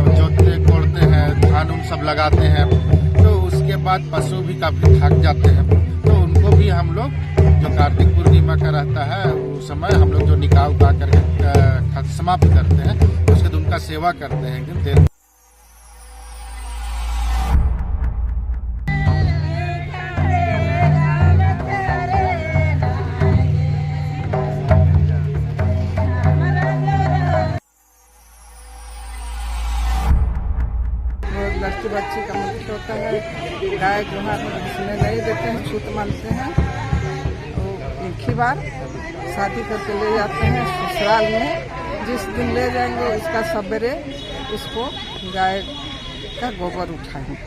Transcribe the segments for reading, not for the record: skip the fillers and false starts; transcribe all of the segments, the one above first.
जोतते कोड़ते हैं, धान उन सब लगाते हैं, तो उसके बाद पशु भी काफी थक जाते हैं। तो उनको भी हम लोग जो कार्तिक पूर्णिमा का रहता है उस समय हम लोग जो निकाह उठा करके समाप्त करते हैं, उसके बाद उनका सेवा करते हैं एकदम देर। लड़की बच्ची का मुक्त होता है। गाय जो है इसमें नहीं देते हैं, छूत मानते हैं। तो एक ही बार शादी करके ले जाते हैं ससुराल में। जिस दिन ले जाएंगे उसका सवेरे उसको गाय का गोबर उठाएंगे।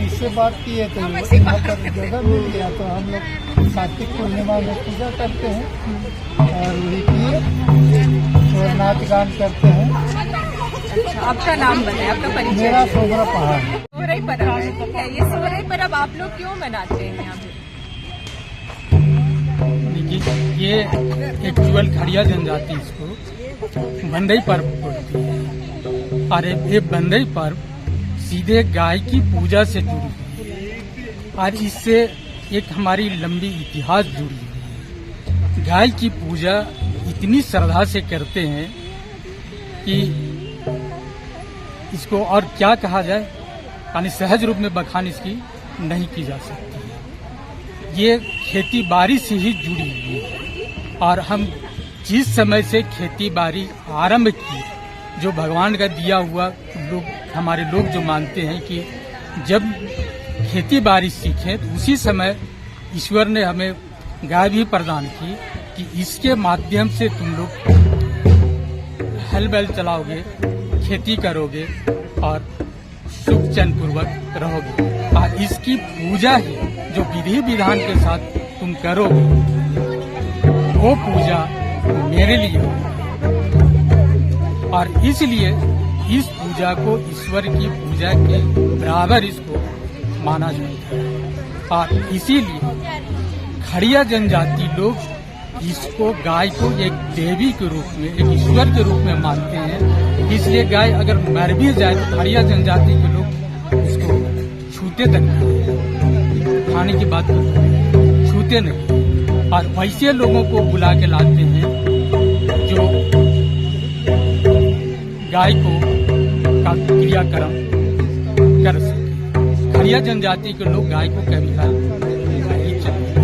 इससे बात किए तो यहाँ पर जगह मिल गया तो हम लोग कार्तिक पूर्णिमा में पूजा करते हैं और वही किए और नाच गान करते हैं। अच्छा, आपका नाम बताएं, आपका परिचय। मेरा सोहरा पहाड़ है। सोहराई पर्व है, ठीक है। ये सोहराई पर्व आप लोग क्यों मनाते हैं यहाँ पे? ये एक्चुअल खड़िया जनजाति इसको बंदई पर्व बोलती है और ये बंदई पर्व सीधे गाय की पूजा से जुड़ी हुई है और इससे एक हमारी लंबी इतिहास जुड़ी हुई है। गाय की पूजा इतनी श्रद्धा से करते हैं कि इसको और क्या कहा जाए, यानी सहज रूप में बखान इसकी नहीं की जा सकती है। ये खेती बाड़ी से ही जुड़ी हुई है और हम जिस समय से खेती बाड़ी आरंभ की, जो भगवान का दिया हुआ हमारे लोग जो मानते हैं कि जब खेती बाड़ी सीखें तो उसी समय ईश्वर ने हमें गाय भी प्रदान की कि इसके माध्यम से तुम लोग हल बैल चलाओगे, खेती करोगे और सुख चैन पूर्वक रहोगे। और इसकी पूजा ही जो विधि विधान के साथ तुम करोगे वो पूजा मेरे लिए और इसलिए इस पूजा को ईश्वर की पूजा के बराबर इसको माना जाता है। और इसीलिए खड़िया जनजाति लोग इसको गाय को एक देवी के रूप में, एक ईश्वर के रूप में मानते हैं। इसलिए गाय अगर मर भी जाए तो खड़िया जनजाति के लोग उसको छूते तक नहीं, खाने की बात छूते नहीं। और वैसे लोगों को बुला के लाते हैं जो गाय को का क्रियाक्रम कर सके। खड़िया जनजाति के लोग गाय को कभी नहीं चलते।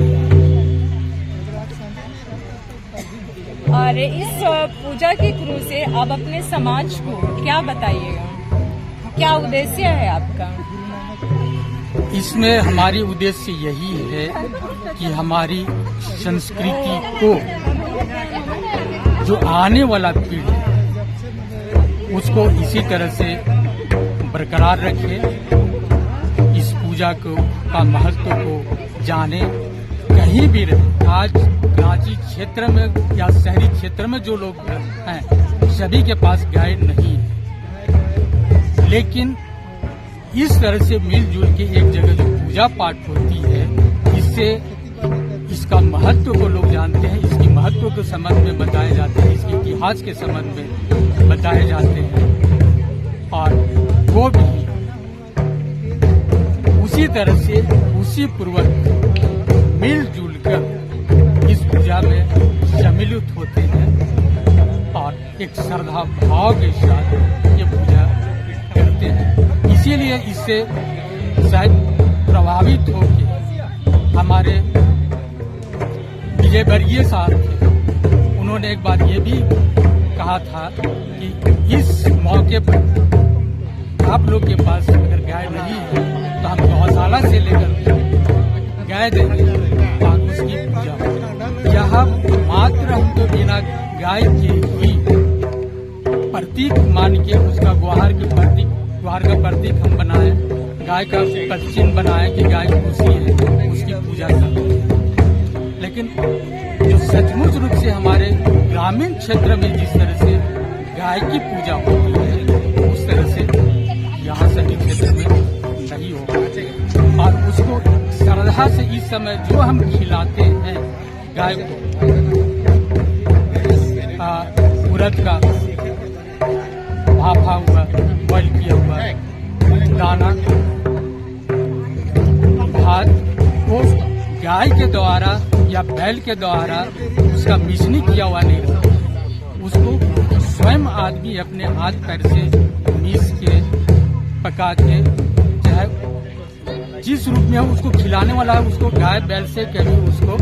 और इस पूजा के क्रू से आप अपने समाज को क्या बताइएगा, क्या उद्देश्य है आपका? इसमें हमारी उद्देश्य यही है कि हमारी संस्कृति को जो आने वाला पीढ़ी उसको इसी तरह से बरकरार रखे, इस पूजा का महत्व को जाने, कहीं भी रहे। आज रांची क्षेत्र में या शहरी क्षेत्र में जो लोग हैं सभी के पास गाय नहीं है, लेकिन इस तरह से मिलजुल के एक जगह जो पूजा पाठ होती है, इससे इसका महत्व को लोग जानते हैं, इसकी महत्व के संबंध में बताए जाते हैं, इसके इतिहास के संबंध में बताए जाते हैं, और वो भी उसी तरह से उसी पूर्वक मिलजुल कर इस पूजा में सम्मिलित होते हैं और एक श्रद्धा भाव के साथ ये पूजा करते हैं। इसीलिए इससे शायद प्रभावित होकर हमारे विजयवर्गीय साहब थे, उन्होंने एक बार ये भी कहा था कि इस मौके पर आप लोग के पास अगर गाय नहीं है तो हम गौशाला से लेकर गाय देंगे और उसकी पूजा होगी। यह मात्र हमको बिना गाय के ही प्रतीक मान के उसका गुहार का प्रतीक हम बनाए, गाय का चिन्ह बनाए कि गाय खुशी है, उसकी पूजा करते हैं। लेकिन जो सचमुच रूप से हमारे ग्रामीण क्षेत्र में जिस तरह से गाय की पूजा होती है, उस तरह से यहाँ सभी क्षेत्र में नहीं होगा। और उसको श्रद्धा से इस समय जो हम खिलाते हैं गाय को, उड़द का भाफा हुआ, बॉइल किया हुआ दाना, भात, वो गाय के द्वारा या बैल के द्वारा उसका मिश्रण किया हुआ नहीं रहता, उसको स्वयं आदमी अपने हाथ पैर से मीस के पका के, चाहे जिस रूप में उसको खिलाने वाला है, उसको गाय बैल से कभी उसको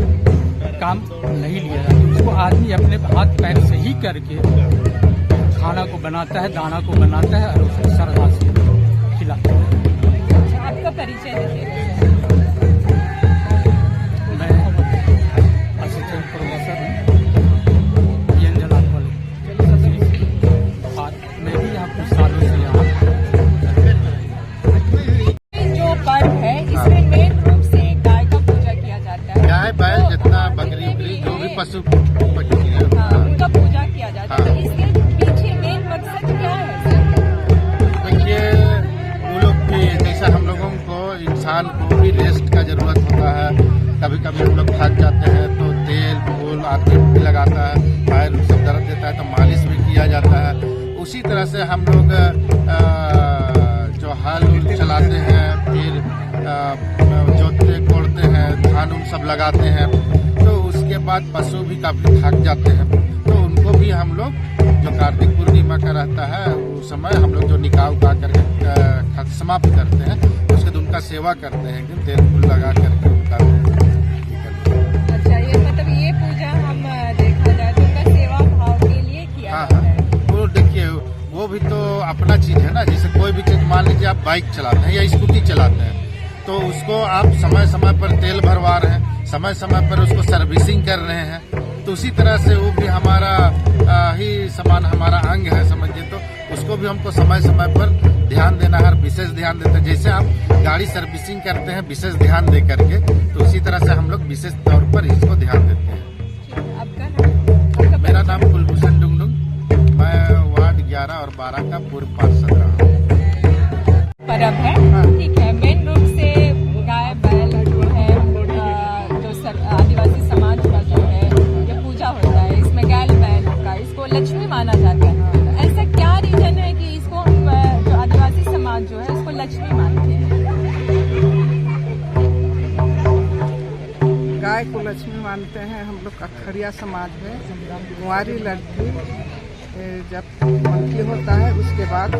काम नहीं लिया जाता, उसको आदमी अपने हाथ पैर से ही करके खाना को बनाता है, दाना को बनाता है और उसको श्रद्धा से खिलाता है। आपका परिचय दीजिए। मैं असिस्टेंट प्रोफेसर हूँ जला कॉलेज, और मैं भी यहाँ कुछ सालों से यहाँ। जो पर्व है इसमें मेन रूप से गाय का पूजा किया जाता है, गाय बैल जितना बकरी उकरी जो भी पशु पक्षी है, उनका पूजा किया जाता है। तो इसके पीछे मेन मकसद क्या है सर? देखिए, वो लोग भी जैसा हम लोगों को, इंसान को भी रेस्ट का जरूरत होता है। कभी कभी हम लोग थक जाते हैं तो तेल फूल आदमी भी लगाता है, पैर सब दर्द देता है तो मालिश भी किया जाता है। उसी तरह से हम लोग जो हल चलाते हैं, फिर जोतते कोड़ते हैं, धान उन सब लगाते हैं, तो उसके बाद पशु भी काफी थक जाते हैं, तो उनको भी हम लोग जो कार्तिक पूर्णिमा का रहता है उस समय हम लोग जो निकाह उका करके समाप्त करते हैं, उसके बाद उनका सेवा करते हैं, एकदम तेल फूल लगा करके उनका। अच्छा, ये मतलब ये पूजा हम देखा जाए तो उनका सेवा भाव के लिए किया जाता है। वो देखिए, वो भी तो अपना चीज है ना, जैसे कोई भी चीज, मान लीजिए आप बाइक चलाते हैं या स्कूटी चलाते हैं, तो उसको आप समय समय पर तेल भरवा रहे हैं, समय समय पर उसको सर्विसिंग कर रहे हैं, तो उसी तरह से वो भी हमारा ही समान हमारा अंग है, समझिए। तो उसको भी हमको समय समय पर ध्यान देना है, विशेष ध्यान देते हैं। जैसे आप गाड़ी सर्विसिंग करते हैं विशेष ध्यान दे करके, तो उसी तरह से हम लोग विशेष तौर पर इसको ध्यान देते हैं। आपका नाम? मेरा नाम कुलभूषण डुंगडुंग, मैं वार्ड 11 और 12 का पूर्व पार्षद रहा हूँ। पर्व है, ठीक है। मेन रूप से गाय बैल जो है, जो आदिवासी समाज का जो है ये पूजा होता है, इसमें गाय बैल का इसको लक्ष्मी माना जाता है। तो ऐसा क्या रीजन है कि इसको जो आदिवासी समाज जो है इसको लक्ष्मी मानते हैं? गाय को लक्ष्मी मानते हैं हम लोग अखरिया समाज में। कुंवारी लड़की जब मंथली होता है उसके बाद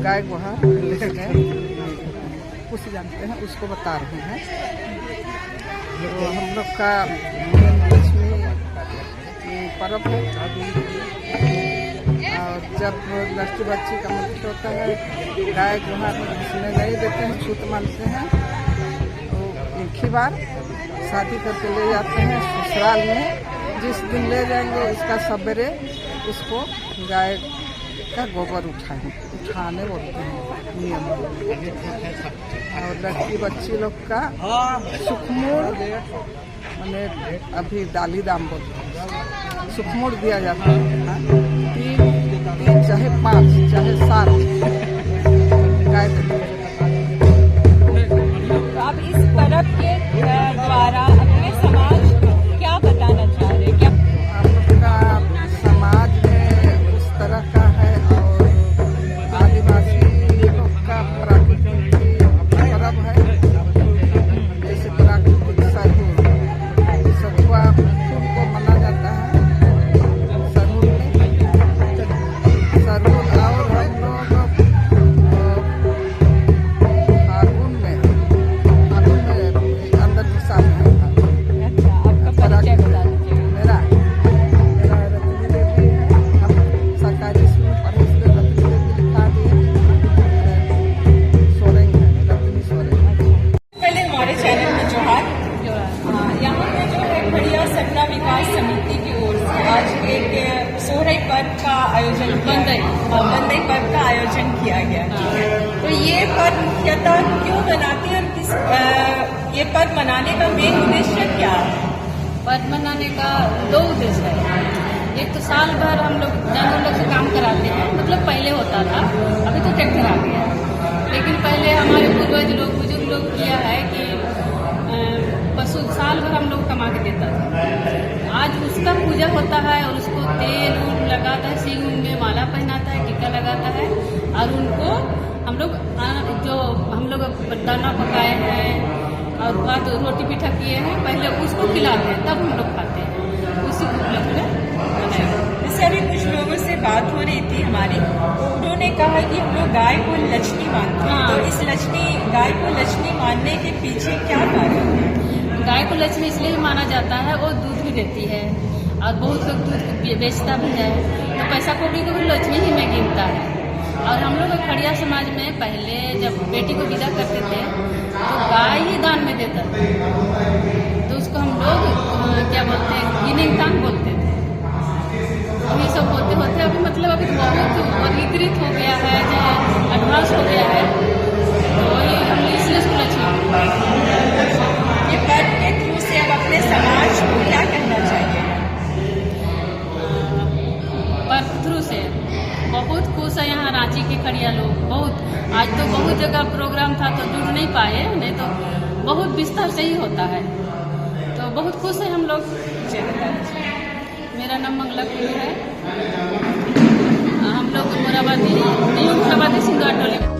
गाय गोहा ले गए, कुछ जानते हैं उसको बता रहे हैं। तो हम लोग का लक्ष्मी पर्व है, और जब लड़की बच्ची का मंत्र होता है, गाय गोहा घुसने नहीं देते हैं, छूत मानते हैं, तो एक ही बार शादी करके ले जाते हैं ससुराल में। जिस दिन ले जाएंगे उसका सवेरे उसको गाय का गोबर उठाने बोलते हैं नियम। और लड़की बच्ची लोग का सुखमुड़ मैंने अभी डाली दाम बोलते हैं, सुखमुड़ दिया जाता है। 3 चाहे 5 चाहे 7 गाय तो आप इस पर्व के द्वारा अपने समाज को क्या बताना चाह रहे हैं? क्या हम लोग का समाज में उस तरह का है और आदिवासी लोग का प्राकृतिक पर्व है, जैसे प्राकृतिक सरुआ फूल को मना जाता है। सरुल और हम लोग फागुन में अंदर के साथ है। अच्छा, आपका परिचय बता दीजिए। मेरा रत्नी देवी है। हम सरकारी स्कूल में पढ़े, इसलिए रत्नी देवी लिखा दिए। सोरेंग है, रत्नी सोरेंग। पहले हमारे चैनल में जोहार। यहाँ पे जो है खड़िया सतना विकास समिति की ओर से आज एक सोहराई पर्व का आयोजन, बंदई पर्व का आयोजन किया गया। तो ये पर्व मुख्यतः क्यों मनाते हैं और ये पर्व मनाने का मेन उद्देश्य क्या है? पर्व मनाने का 2 उद्देश्य है। एक तो साल भर हम लोग जानवर लोग से काम कराते हैं, मतलब पहले होता था, अभी तो ट्रैक्टर आ गया है। लेकिन पहले हमारे पूर्वज लोग, बुजुर्ग लोग किया है कि पशु साल भर हम लोग कमा के देता था। आज उसका पूजा होता है और उसको तेल लगाता है, सींग में माला पहनाता है, टीका लगाता है और उनको हम लोग जो हम लोग दाना पकाए हैं और बाद रोटी पीठा किए हैं, पहले उसको खिलाते हैं, तब हम लोग खाते हैं। उसी को जैसे अभी कुछ लोगों से बात हो रही थी हमारी, उन्होंने कहा कि हम लोग गाय को लक्ष्मी मानते हैं। तो इस गाय को लक्ष्मी मानने के पीछे क्या कारण है? गाय को लक्ष्मी इसलिए भी माना जाता है, वो दूध भी देती है और बहुत लोग दूध बेचता भी है, तो पैसा कौड़ी को भी लक्ष्मी ही में गिनता है। और हम लोग खड़िया समाज में पहले जब बेटी को विदा करते थे तो गाय ही दान में देता था, तो उसको हम लोग क्या बोलते हैं, गिनिंग दान बोलते थे। अब ये सब होते होते अभी मतलब अभी तो बहुत वर्गीकृत हो गया है, चाहे एडवांस हो गया है, तो वही हम इसलिए उसको लक्ष्मी। ये पर्व के थ्रू से अब अपने समाज को क्या कहना चाहिए? पर्व थ्रू से बहुत खुश है यहाँ रांची के खड़िया लोग। बहुत आज तो बहुत जगह प्रोग्राम था तो जुड़ नहीं पाए, नहीं तो बहुत विस्तार से ही होता है, तो बहुत खुश है हम लोग। मेरा नाम मंगला कुल्लू है। हम लोग मुराबादी सिंधुआ टोली।